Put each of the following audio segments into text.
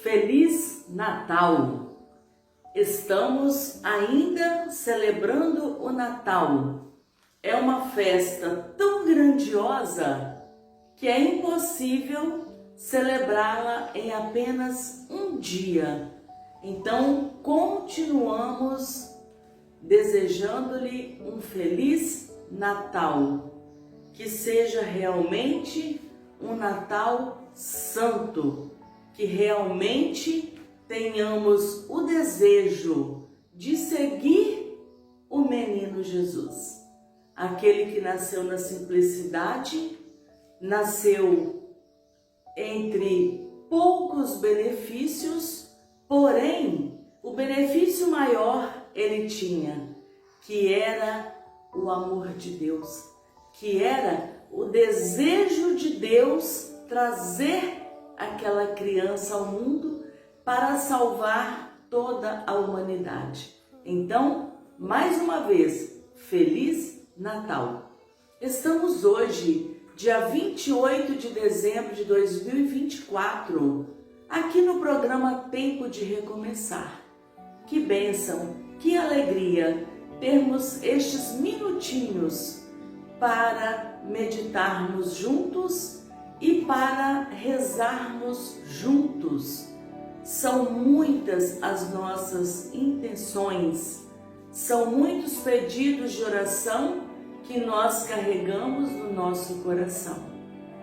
Feliz Natal! Estamos ainda celebrando o Natal. É uma festa tão grandiosa que é impossível celebrá-la em apenas um dia. Então, continuamos desejando-lhe um Feliz Natal. Que seja realmente um Natal santo, que realmente tenhamos o desejo de seguir o menino Jesus, aquele que nasceu na simplicidade, nasceu entre poucos benefícios, porém o benefício maior ele tinha, que era o amor de Deus, que era o desejo de Deus trazer aquela criança ao mundo para salvar toda a humanidade. Então, mais uma vez, Feliz Natal! Estamos hoje, dia 28 de dezembro de 2024, aqui no programa Tempo de Recomeçar. Que bênção, que alegria termos estes minutinhos para meditarmos juntos e para rezarmos juntos. São muitas as nossas intenções, são muitos pedidos de oração que nós carregamos no nosso coração.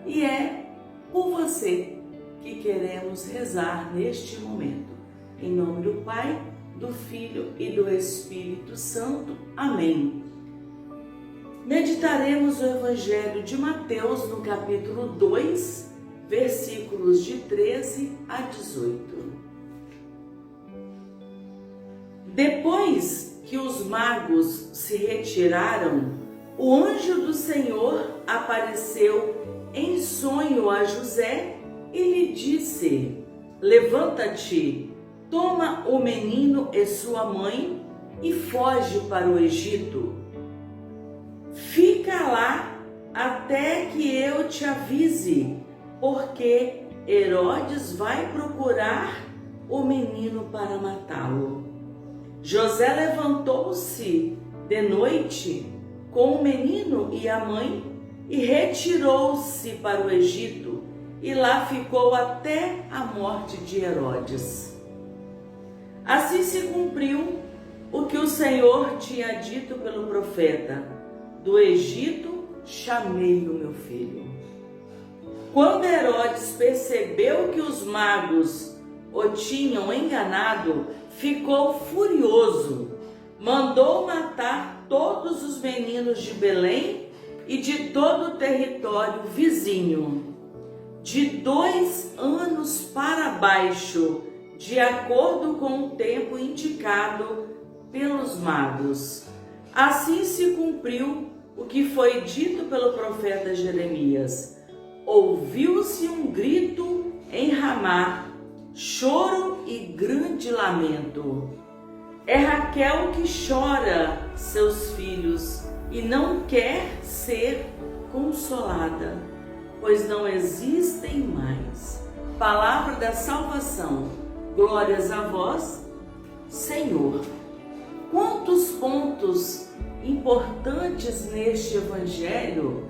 E é por você que queremos rezar neste momento. Em nome do Pai, do Filho e do Espírito Santo. Amém. Meditaremos o Evangelho de Mateus no capítulo 2, versículos de 13 a 18. Depois que os magos se retiraram, o anjo do Senhor apareceu em sonho a José e lhe disse: Levanta-te, toma o menino e sua mãe e foge para o Egito. Fica lá até que eu te avise, porque Herodes vai procurar o menino para matá-lo. José levantou-se de noite com o menino e a mãe e retirou-se para o Egito, e lá ficou até a morte de Herodes. Assim se cumpriu o que o Senhor tinha dito pelo profeta: do Egito chamei o meu filho. Quando Herodes percebeu que os magos o tinham enganado, ficou furioso. Mandou matar todos os meninos de Belém e de todo o território vizinho, de 2 anos para baixo, de acordo com o tempo indicado pelos magos. Assim se cumpriu o que foi dito pelo profeta Jeremias. Ouviu-se um grito em Ramá, choro e grande lamento. É Raquel que chora seus filhos e não quer ser consolada, pois não existem mais. Palavra da salvação. Glórias a vós, Senhor. Quantos pontos importantes neste Evangelho,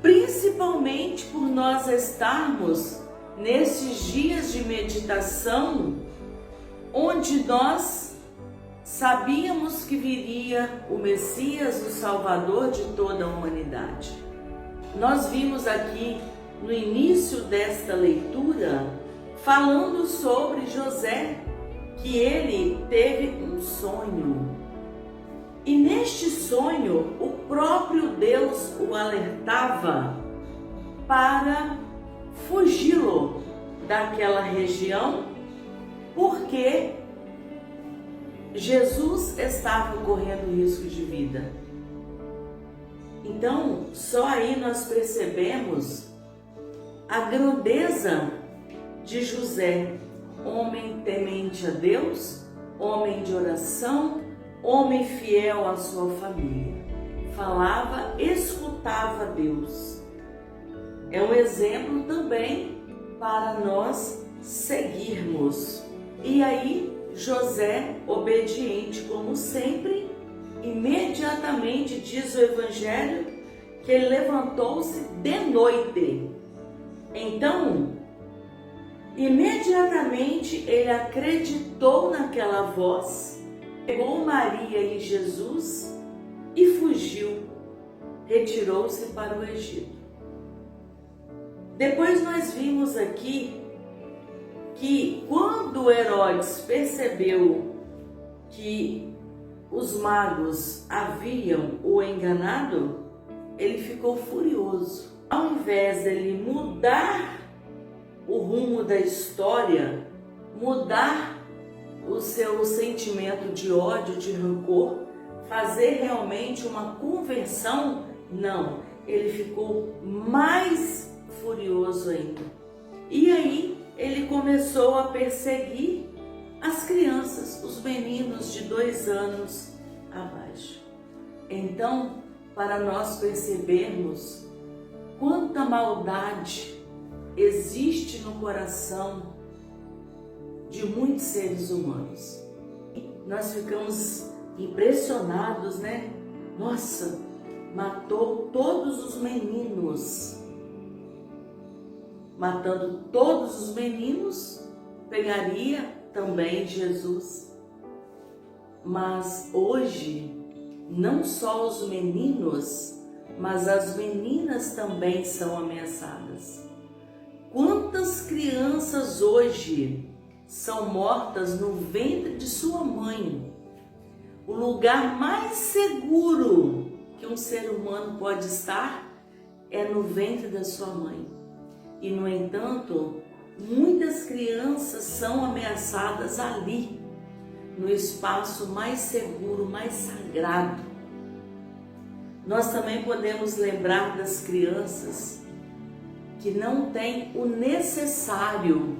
principalmente por nós estarmos nesses dias de meditação, onde nós sabíamos que viria o Messias, o Salvador de toda a humanidade. Nós vimos aqui no início desta leitura falando sobre José, que ele teve um sonho. E neste sonho, o próprio Deus o alertava para fugi-lo daquela região, porque Jesus estava correndo risco de vida. Então, só aí nós percebemos a grandeza de José, homem temente a Deus, homem de oração, homem fiel à sua família. Falava, escutava Deus. É um exemplo também para nós seguirmos. E aí José, obediente como sempre, imediatamente diz o Evangelho que ele levantou-se de noite. Então, imediatamente ele acreditou naquela voz, pegou Maria e Jesus e fugiu, retirou-se para o Egito. Depois nós vimos aqui que quando Herodes percebeu que os magos haviam o enganado, ele ficou furioso. Ao invés dele mudar o rumo da história, mudar o seu sentimento de ódio, de rancor, fazer realmente uma conversão, não, ele ficou mais furioso ainda. E aí ele começou a perseguir as crianças, os meninos de 2 anos abaixo. Então, para nós percebermos quanta maldade existe no coração de muitos seres humanos, nós ficamos impressionados, né? Nossa, matou todos os meninos. Matando todos os meninos, pegaria também Jesus. Mas hoje, não só os meninos, mas as meninas também são ameaçadas. Quantas crianças hoje são mortas no ventre de sua mãe? O lugar mais seguro que um ser humano pode estar é no ventre da sua mãe. E, no entanto, muitas crianças são ameaçadas ali, no espaço mais seguro, mais sagrado. Nós também podemos lembrar das crianças que não têm o necessário,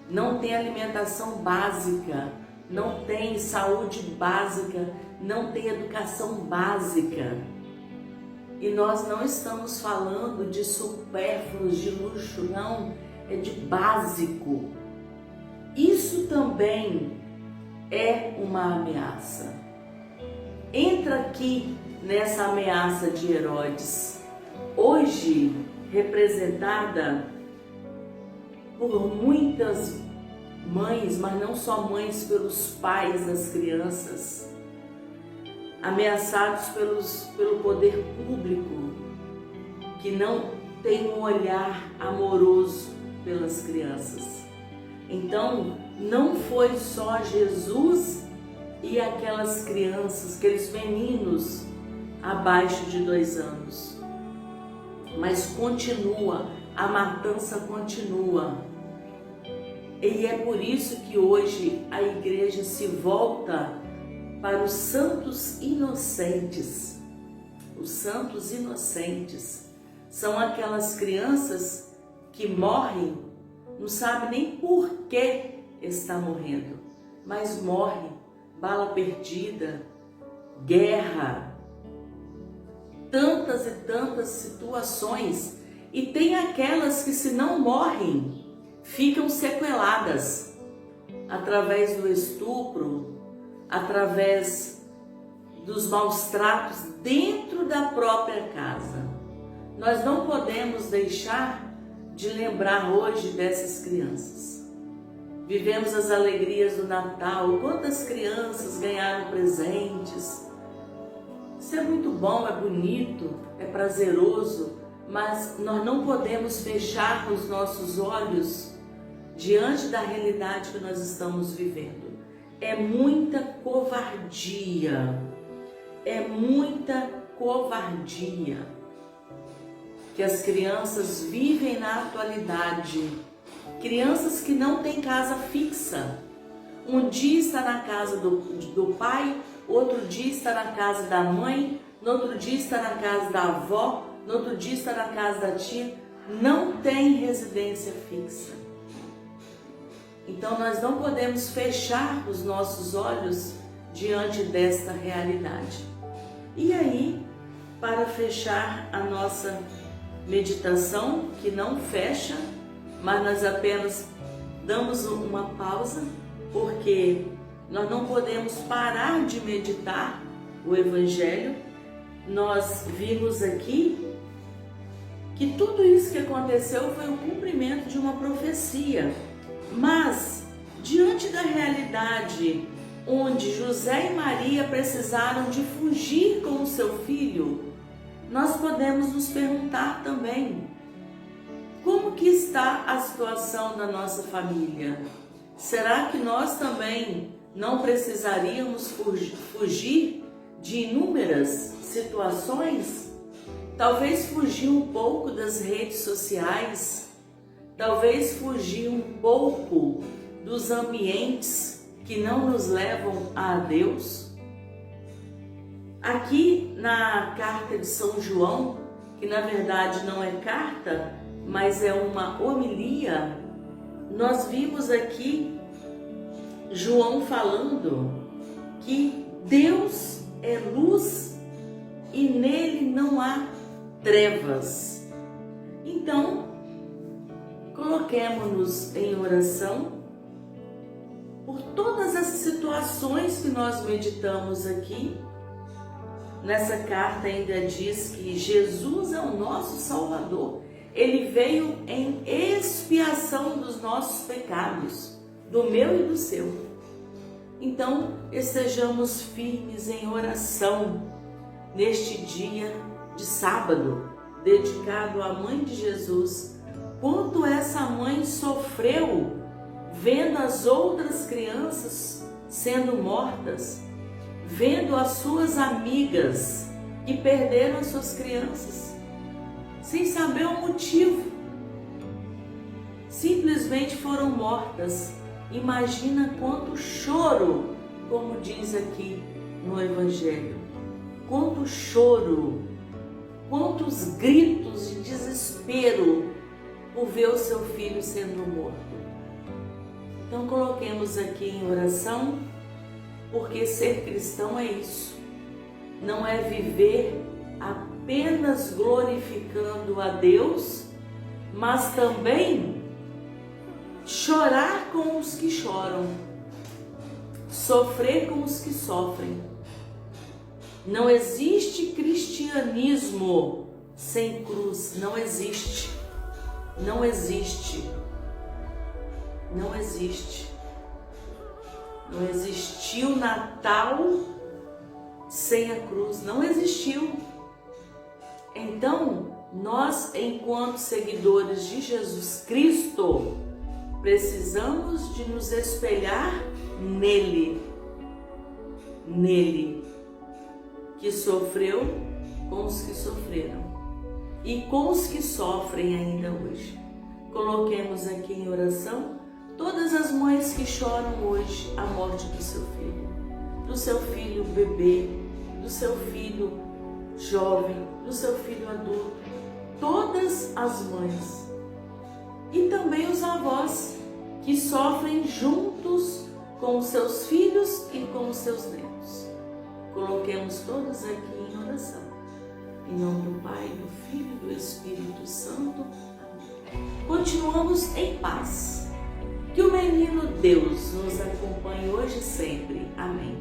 não têm alimentação básica, não têm saúde básica, não têm educação básica. E nós não estamos falando de supérfluos, de luxo, não, é de básico. Isso também é uma ameaça. Entra aqui nessa ameaça de Herodes, hoje representada por muitas mães, mas não só mães, pelos pais das crianças, ameaçados pelo poder público, que não tem um olhar amoroso pelas crianças. Então, não foi só Jesus e aquelas crianças, aqueles meninos abaixo de 2 anos, mas continua, a matança continua. E é por isso que hoje a igreja se volta para os santos inocentes. Os santos inocentes são aquelas crianças que morrem, não sabe nem por que está morrendo, mas morre, bala perdida, guerra, tantas e tantas situações. E tem aquelas que, se não morrem, ficam sequeladas através do estupro, através dos maus tratos dentro da própria casa. Nós não podemos deixar de lembrar hoje dessas crianças. Vivemos as alegrias do Natal, quantas crianças ganharam presentes. Isso é muito bom, é bonito, é prazeroso, mas nós não podemos fechar os nossos olhos diante da realidade que nós estamos vivendo. É muita covardia, que as crianças vivem na atualidade. Crianças que não têm casa fixa. Um dia está na casa do pai, outro dia está na casa da mãe, no outro dia está na casa da avó, no outro dia está na casa da tia. Não tem residência fixa. Então nós não podemos fechar os nossos olhos diante desta realidade. E aí, para fechar a nossa meditação, que não fecha, mas nós apenas damos uma pausa, porque nós não podemos parar de meditar o Evangelho. Nós vimos aqui que tudo isso que aconteceu foi o cumprimento de uma profecia, mas diante da realidade onde José e Maria precisaram de fugir com o seu filho, nós podemos nos perguntar também: como que está a situação da nossa família? Será que nós também não precisaríamos fugir de inúmeras situações? Talvez fugir um pouco das redes sociais, talvez fugir um pouco dos ambientes que não nos levam a Deus. Aqui na carta de São João, que na verdade não é carta, mas é uma homilia, nós vimos aqui João falando que Deus é luz e nele não há trevas. Então, coloquemo-nos em oração por todas as situações que nós meditamos aqui. Nessa carta ainda diz que Jesus é o nosso Salvador. Ele veio em expiação dos nossos pecados, do meu e do seu. Então, estejamos firmes em oração neste dia de sábado, dedicado à Mãe de Jesus. Quanto essa mãe sofreu vendo as outras crianças sendo mortas, vendo as suas amigas que perderam as suas crianças, sem saber o motivo, simplesmente foram mortas. Imagina quanto choro, como diz aqui no Evangelho, quanto choro, quantos gritos de desespero por ver o seu filho sendo morto. Então coloquemos aqui em oração, porque ser cristão é isso, não é viver apenas glorificando a Deus, mas também chorar com os que choram, sofrer com os que sofrem. Não existe cristianismo sem cruz, não existe, não existe, não existe. Não existiu Natal sem a cruz, não existiu. Então, nós, enquanto seguidores de Jesus Cristo, precisamos de nos espelhar nele, que sofreu com os que sofreram e com os que sofrem ainda hoje. Coloquemos aqui em oração todas as mães que choram hoje a morte do seu filho bebê, do seu filho jovem, do seu filho adulto, todas as mães e também os avós que sofrem juntos com os seus filhos e com os seus netos. Coloquemos todos aqui em oração. Em nome do Pai, do Filho e do Espírito Santo. Amém. Continuamos em paz. Que o menino Deus nos acompanhe hoje e sempre. Amém.